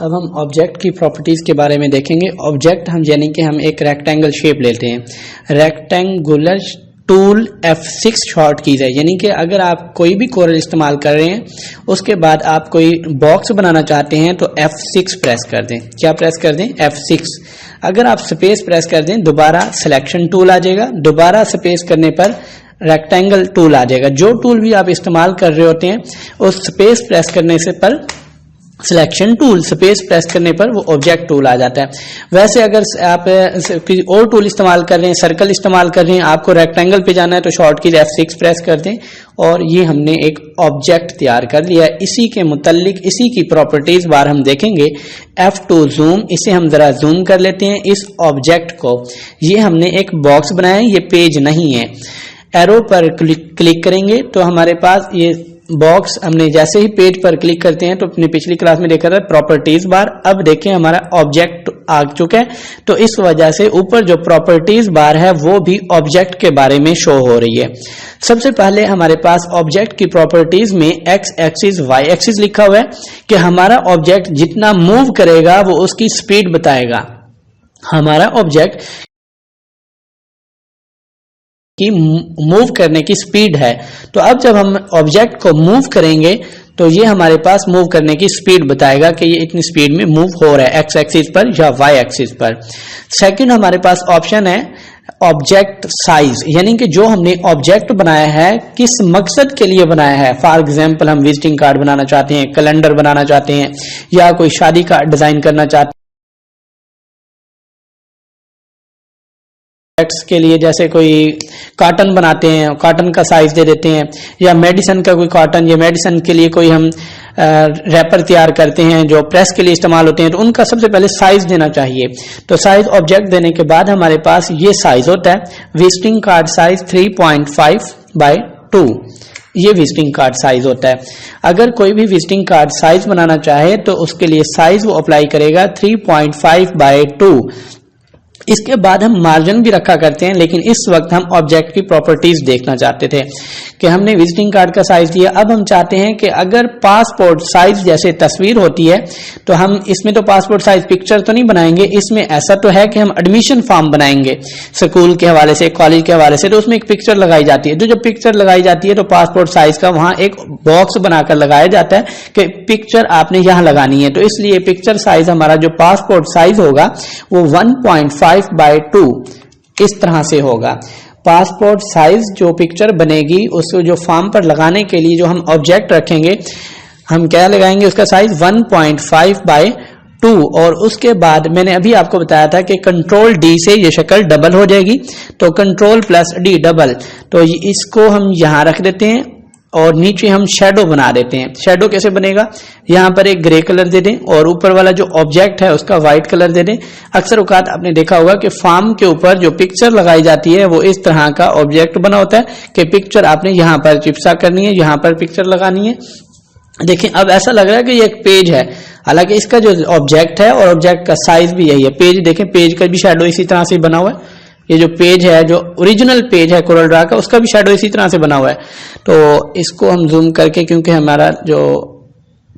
अब हम ऑब्जेक्ट की प्रॉपर्टीज के बारे में देखेंगे। ऑब्जेक्ट हम यानी कि हम एक रेक्टेंगल शेप लेते हैं। Rectangular tool F6 short keys है, यानी कि अगर आप कोई भी कोरल इस्तेमाल कर रहे हैं उसके बाद आप कोई बॉक्स बनाना चाहते हैं तो F6 प्रेस कर दें। क्या प्रेस कर दें? F6। अगर आप स्पेस प्रेस कर दें दोबारा सिलेक्शन टूल आ जाएगा, दोबारा स्पेस करने पर रेक्टेंगल टूल आ जाएगा। जो टूल भी आप इस्तेमाल कर रहे होते हैं उस स्पेस प्रेस करने से पर सिलेक्शन टूल, स्पेस प्रेस करने पर वो ऑब्जेक्ट टूल आ जाता है। वैसे अगर आप किसी और टूल इस्तेमाल कर रहे हैं, सर्कल इस्तेमाल कर रहे हैं, आपको रेक्टेंगल पे जाना है तो शॉर्ट की F6 प्रेस कर दें और ये हमने एक ऑब्जेक्ट तैयार कर लिया है। इसी के मुतल्लिक इसी की प्रॉपर्टीज बार हम देखेंगे। F2 जूम, इसे हम जरा जूम कर लेते हैं इस ऑब्जेक्ट को। ये हमने एक बॉक्स बनाया है, ये पेज नहीं है। एरो पर क्लिक करेंगे तो हमारे पास ये बॉक्स, हमने जैसे ही पेज पर क्लिक करते हैं तो अपनी पिछली क्लास में देखा था प्रॉपर्टीज बार, अब देखें हमारा ऑब्जेक्ट आ चुका है। तो इस वजह से ऊपर जो प्रॉपर्टीज बार है वो भी ऑब्जेक्ट के बारे में शो हो रही है। सबसे पहले हमारे पास ऑब्जेक्ट की प्रॉपर्टीज में एक्स एक्सिस वाई एक्सिस लिखा हुआ है कि हमारा ऑब्जेक्ट जितना मूव करेगा वो उसकी स्पीड बताएगा। हमारा ऑब्जेक्ट की मूव करने की स्पीड है। तो अब जब हम ऑब्जेक्ट को मूव करेंगे तो ये हमारे पास मूव करने की स्पीड बताएगा कि ये इतनी स्पीड में मूव हो रहा है एक्स एक्सिस पर या वाई एक्सिस पर। सेकंड हमारे पास ऑप्शन है ऑब्जेक्ट साइज, यानी कि जो हमने ऑब्जेक्ट बनाया है किस मकसद के लिए बनाया है। फॉर एग्जांपल हम विजिटिंग कार्ड बनाना चाहते हैं, कैलेंडर बनाना चाहते हैं या कोई शादी का डिजाइन करना चाहते हैं के लिए, जैसे कोई कॉटन बनाते हैं, कॉटन का साइज दे देते हैं, या मेडिसिन का कोई कॉटन या मेडिसिन के लिए कोई हम रैपर तैयार करते हैं जो प्रेस के लिए इस्तेमाल होते हैं, तो उनका सबसे पहले साइज देना चाहिए। तो साइज ऑब्जेक्ट देने के बाद हमारे पास ये साइज होता है विजिटिंग कार्ड साइज 3.5/2। ये विजिटिंग कार्ड साइज होता है। अगर कोई भी विजिटिंग कार्ड साइज बनाना चाहे तो उसके लिए साइज वो अप्लाई करेगा 3.5/2। इसके बाद हम मार्जिन भी रखा करते हैं, लेकिन इस वक्त हम ऑब्जेक्ट की प्रॉपर्टीज देखना चाहते थे कि हमने विजिटिंग कार्ड का साइज दिया। अब हम चाहते हैं कि अगर पासपोर्ट साइज जैसे तस्वीर होती है तो हम इसमें तो पासपोर्ट साइज पिक्चर तो नहीं बनाएंगे, इसमें ऐसा तो है कि हम एडमिशन फॉर्म बनाएंगे स्कूल के हवाले से, कॉलेज के हवाले से, तो उसमें एक पिक्चर लगाई जाती है। तो जब पिक्चर लगाई जाती है तो पासपोर्ट साइज का वहां एक बॉक्स बनाकर लगाया जाता है कि पिक्चर आपने यहां लगानी है। तो इसलिए पिक्चर साइज हमारा जो पासपोर्ट साइज होगा वो 1.5/2 इस तरह से होगा। पासपोर्ट साइज जो पिक्चर बनेगी उसको जो फॉर्म पर लगाने के लिए जो हम ऑब्जेक्ट रखेंगे, हम क्या लगाएंगे उसका साइज 1.5/2। और उसके बाद मैंने अभी आपको बताया था कि कंट्रोल डी से ये शक्ल डबल हो जाएगी, तो कंट्रोल प्लस डी डबल। तो इसको हम यहां रख देते हैं और नीचे हम शेडो बना देते हैं। शेडो कैसे बनेगा? यहाँ पर एक ग्रे कलर दे दें और ऊपर वाला जो ऑब्जेक्ट है उसका व्हाइट कलर दे दें। अक्सर औकात आपने देखा होगा कि फॉर्म के ऊपर जो पिक्चर लगाई जाती है वो इस तरह का ऑब्जेक्ट बना होता है कि पिक्चर आपने यहाँ पर चिपसा करनी है, यहाँ पर पिक्चर लगानी है। देखिए अब ऐसा लग रहा है कि ये एक पेज है, हालांकि इसका जो ऑब्जेक्ट है और ऑब्जेक्ट का साइज भी यही है। पेज देखें, पेज का भी शेडो इसी तरह से बना हुआ है। ये जो पेज है, जो ओरिजिनल पेज है कोरल ड्रा का, उसका भी शेडो इसी तरह से बना हुआ है। तो इसको हम जूम करके, क्योंकि हमारा जो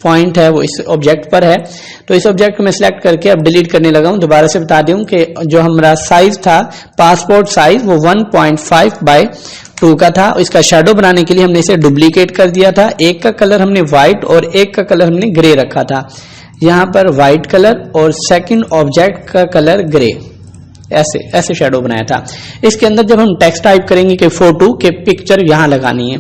पॉइंट है वो इस ऑब्जेक्ट पर है, तो इस ऑब्जेक्ट को मैं सिलेक्ट करके अब डिलीट करने लगा हूं। दोबारा से बता दूं कि जो हमारा साइज था पासपोर्ट साइज वो 1.5/2 का था। इसका शेडो बनाने के लिए हमने इसे डुप्लीकेट कर दिया था। एक का कलर हमने व्हाइट और एक का कलर हमने ग्रे रखा था। यहाँ पर व्हाइट कलर और सेकंड ऑब्जेक्ट का कलर ग्रे, ऐसे ऐसे शेडो बनाया था। इसके अंदर जब हम टेक्स्ट टाइप करेंगे कि फोटो के पिक्चर यहां लगानी है,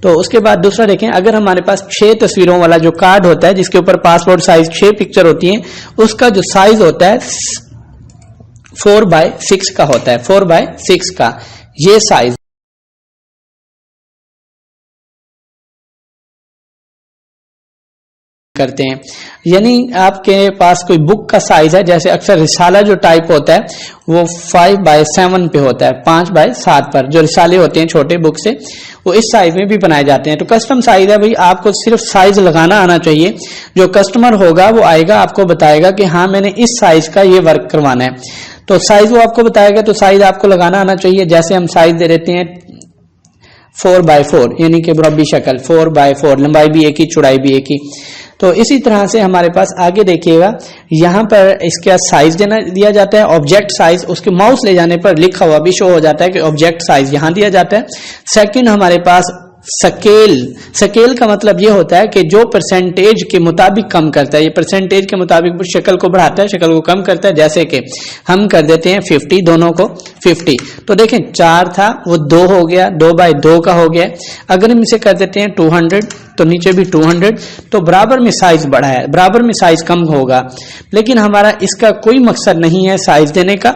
तो उसके बाद दूसरा देखें, अगर हमारे पास 6 तस्वीरों वाला जो कार्ड होता है जिसके ऊपर पासपोर्ट साइज 6 पिक्चर होती हैं, उसका जो साइज होता है 4/6 का होता है। 4/6 का ये साइज करते हैं। यानी आपके पास कोई बुक का साइज है, जैसे अक्सर रिसाला जो टाइप होता है वो 5/7 पे होता है, 5/7 पर जो रिसाले होते हैं छोटे बुक से, वो इस साइज में भी बनाए जाते हैं। तो कस्टम साइज है भाई, आपको सिर्फ साइज लगाना आना चाहिए। जो कस्टमर होगा वो आएगा, आपको बताएगा कि हाँ मैंने इस साइज का ये वर्क करवाना है, तो साइज वो आपको बताएगा, तो साइज आपको लगाना आना चाहिए। जैसे हम साइज दे देते हैं 4/4, यानी कि मुरब्बी शक्ल 4/4, लंबाई भी एक ही चौड़ाई भी एक ही। तो इसी तरह से हमारे पास आगे देखिएगा, यहाँ पर इसका साइज दिया जाता है, ऑब्जेक्ट साइज, उसके माउस ले जाने पर लिखा हुआ भी शो हो जाता है कि ऑब्जेक्ट साइज यहाँ दिया जाता है। सेकंड हमारे पास स्केल का मतलब ये होता है कि जो परसेंटेज के मुताबिक कम करता है, ये परसेंटेज के मुताबिक शक्ल को बढ़ाता है, शक्ल को कम करता है। जैसे कि हम कर देते हैं 50, दोनों को 50, तो देखें 4 था वो 2 हो गया, 2/2 का हो गया। अगर हम इसे कर देते हैं 200 तो नीचे भी 200, तो बराबर में साइज बढ़ा है, बराबर में साइज कम होगा। लेकिन हमारा इसका कोई मकसद नहीं है साइज देने का,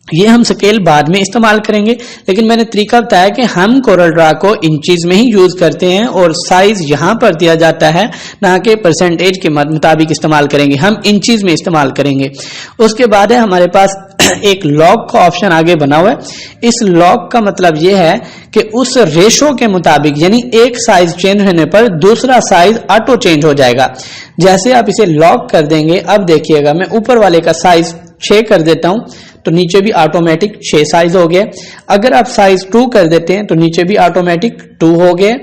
ये हम स्केल बाद में इस्तेमाल करेंगे। लेकिन मैंने तरीका बताया कि हम कोरल ड्रा को इंचीज में ही यूज करते हैं और साइज यहां पर दिया जाता है, ना कि परसेंटेज के मुताबिक इस्तेमाल करेंगे, हम इंचीज में इस्तेमाल करेंगे। उसके बाद है हमारे पास एक लॉग का ऑप्शन आगे बना हुआ है। इस लॉग का मतलब यह है कि उस रेशो के मुताबिक, यानी एक साइज चेंज होने पर दूसरा साइज ऑटो चेंज हो जाएगा। जैसे आप इसे लॉक कर देंगे, अब देखिएगा मैं ऊपर वाले का साइज 6 कर देता हूं तो नीचे भी ऑटोमेटिक 6 साइज हो गया। अगर आप साइज 2 कर देते हैं तो नीचे भी ऑटोमेटिक 2 हो गए।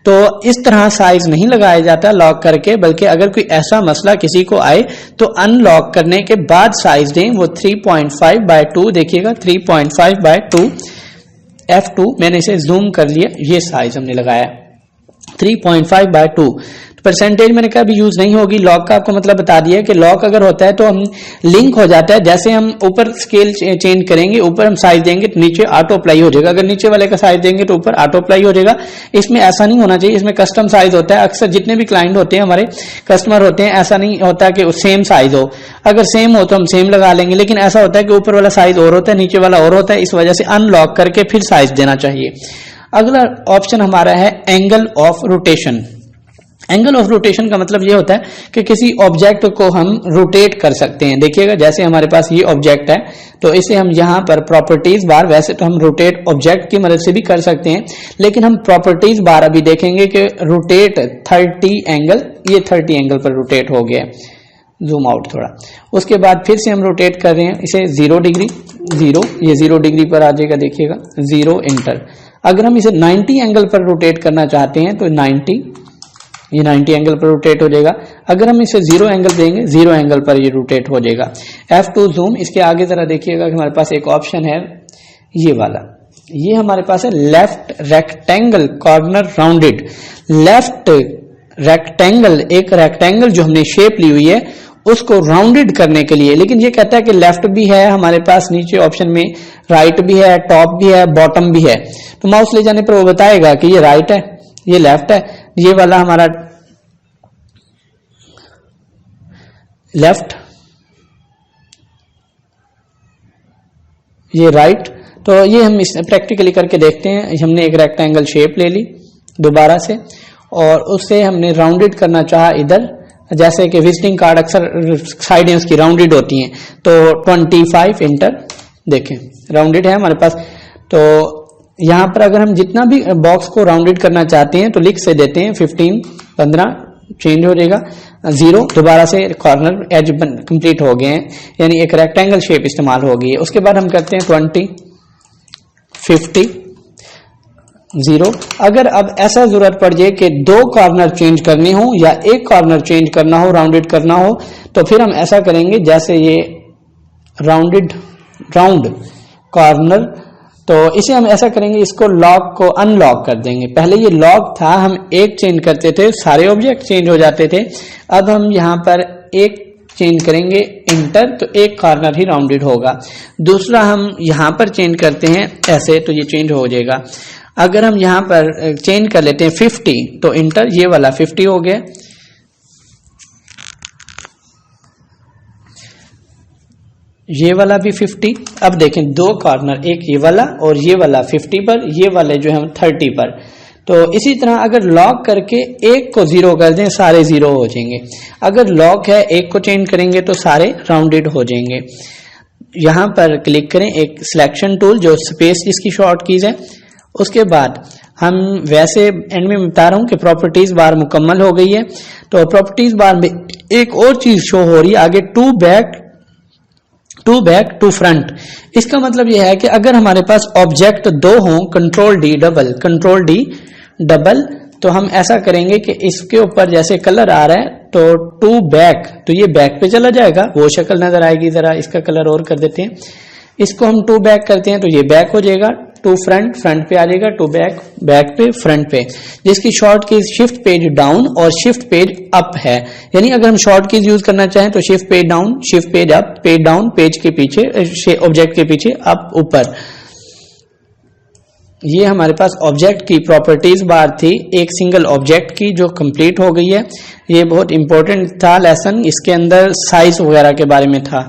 तो इस तरह साइज नहीं लगाया जाता लॉक करके, बल्कि अगर कोई ऐसा मसला किसी को आए तो अनलॉक करने के बाद साइज दें। वो 3.5/2 देखिएगा, 3.5/2 F2 मैंने इसे जूम कर लिया, ये साइज हमने लगाया 3.5/2। परसेंटेज मैंने कहा भी यूज नहीं होगी, लॉक का आपको मतलब बता दिया कि लॉक अगर होता है तो हम लिंक हो जाता है। जैसे हम ऊपर स्केल चेंज करेंगे, ऊपर हम साइज देंगे तो नीचे ऑटो अप्लाई हो जाएगा, अगर नीचे वाले का साइज देंगे तो ऊपर ऑटो अप्लाई हो जाएगा। इसमें ऐसा नहीं होना चाहिए, इसमें कस्टम साइज होता है। अक्सर जितने भी क्लाइंट होते हैं, हमारे कस्टमर होते हैं, ऐसा नहीं होता कि सेम साइज हो। अगर सेम हो तो हम सेम लगा लेंगे, लेकिन ऐसा होता है कि ऊपर वाला साइज और होता है, नीचे वाला और होता है। इस वजह से अनलॉक करके फिर साइज देना चाहिए। अगला ऑप्शन हमारा है angle of rotation. Angle of rotation का मतलब ये होता है कि किसी ऑब्जेक्ट को हम रोटेट कर सकते हैं। देखिएगा, जैसे हमारे पास ये ऑब्जेक्ट है तो इसे हम यहाँ पर प्रॉपर्टीज बार, वैसे तो हम रोटेट ऑब्जेक्ट की मदद से भी कर सकते हैं, लेकिन हम प्रॉपर्टीज बार अभी देखेंगे कि रोटेट 30 एंगल, ये 30 एंगल पर रोटेट हो गया। जूम आउट थोड़ा, उसके बाद फिर से हम रोटेट कर रहे हैं इसे 0 डिग्री, 0, ये 0 डिग्री पर आ जाएगा। देखिएगा 0 इंटर। अगर हम इसे 90 एंगल पर रोटेट करना चाहते हैं तो 90, ये 90 एंगल पर रोटेट हो जाएगा। अगर हम इसे 0 एंगल देंगे, 0 एंगल पर ये रोटेट हो जाएगा। F2 zoom. इसके आगे जरा देखिएगा कि हमारे पास एक ऑप्शन है ये वाला, ये हमारे पास है left rectangle corner rounded. Left rectangle, एक रेक्टेंगल जो हमने शेप ली हुई है उसको राउंडेड करने के लिए, लेकिन ये कहता है कि लेफ्ट भी है हमारे पास, नीचे ऑप्शन में राइट भी है, टॉप भी है, बॉटम भी है। तो माउस ले जाने पर वो बताएगा कि ये राइट है, ये लेफ्ट है, ये वाला हमारा लेफ्ट, ये राइट। तो ये हम इस प्रैक्टिकली करके देखते हैं। हमने एक रेक्टेंगल शेप ले ली दोबारा से और उससे हमने राउंडेड करना चाहा इधर, जैसे कि विजिटिंग कार्ड अक्सर साइडें उसकी राउंडेड होती हैं, तो 25 इंटर, देखें राउंडेड है हमारे पास। तो यहां पर अगर हम जितना भी बॉक्स को राउंडेड करना चाहते हैं तो लिख से देते हैं 15, 15 चेंज हो जाएगा, 0 दोबारा से कॉर्नर एज कंप्लीट हो गए हैं, यानी एक रेक्टेंगल शेप इस्तेमाल हो गई है। उसके बाद हम करते हैं 20, 50, 0। अगर अब ऐसा जरूरत पड़ जाए कि 2 कॉर्नर चेंज करने हो या एक कॉर्नर चेंज करना हो, राउंडेड करना हो, तो फिर हम ऐसा करेंगे, जैसे ये राउंडेड राउंड कॉर्नर, तो इसे हम ऐसा करेंगे, इसको लॉक को अनलॉक कर देंगे। पहले ये लॉक था, हम एक चेंज करते थे सारे ऑब्जेक्ट चेंज हो जाते थे। अब हम यहां पर एक चेंज करेंगे इंटर, तो एक कॉर्नर ही राउंडेड होगा। दूसरा हम यहां पर चेंज करते हैं ऐसे, तो ये चेंज हो जाएगा। अगर हम यहां पर चेंज कर लेते हैं 50, तो इंटर, ये वाला 50 हो गया। ये वाला भी 50। अब देखें 2 कॉर्नर, एक ये वाला और ये वाला 50 पर, ये वाले जो है 30 पर। तो इसी तरह अगर लॉक करके एक को 0 कर दें, सारे 0 हो जाएंगे। अगर लॉक है, एक को चेंज करेंगे तो सारे राउंडेड हो जाएंगे। यहां पर क्लिक करें, एक सिलेक्शन टूल जो स्पेस जिसकी शॉर्ट कीज है। उसके बाद हम वैसे एंड में बता रहा हूं कि प्रॉपर्टीज बार मुकम्मल हो गई है। तो प्रॉपर्टीज बार में एक और चीज शो हो रही है आगे, टू बैक टू फ्रंट। इसका मतलब यह है कि अगर हमारे पास ऑब्जेक्ट 2 हों, कंट्रोल डी डबल, तो हम ऐसा करेंगे कि इसके ऊपर जैसे कलर आ रहा है तो टू बैक, तो ये बैक पे चला जाएगा, वो शक्ल नजर आएगी। जरा इसका कलर और कर देते हैं, इसको हम टू बैक करते हैं तो ये बैक हो जाएगा। टू फ्रंट, फ्रंट पे आ जाएगा। टू बैक, बैक पे, फ्रंट पे। जिसकी short keys shift page down और शिफ्ट पेज अप है, यानी अगर हम शॉर्ट कीज यूज करना चाहें तो shift page down, shift page up, page down page के पीछे, ऑब्जेक्ट के पीछे, अप ऊपर। ये हमारे पास ऑब्जेक्ट की प्रॉपर्टीज बार थी, एक सिंगल ऑब्जेक्ट की, जो कंप्लीट हो गई है। ये बहुत इंपॉर्टेंट था लेसन, इसके अंदर साइज वगैरह के बारे में था।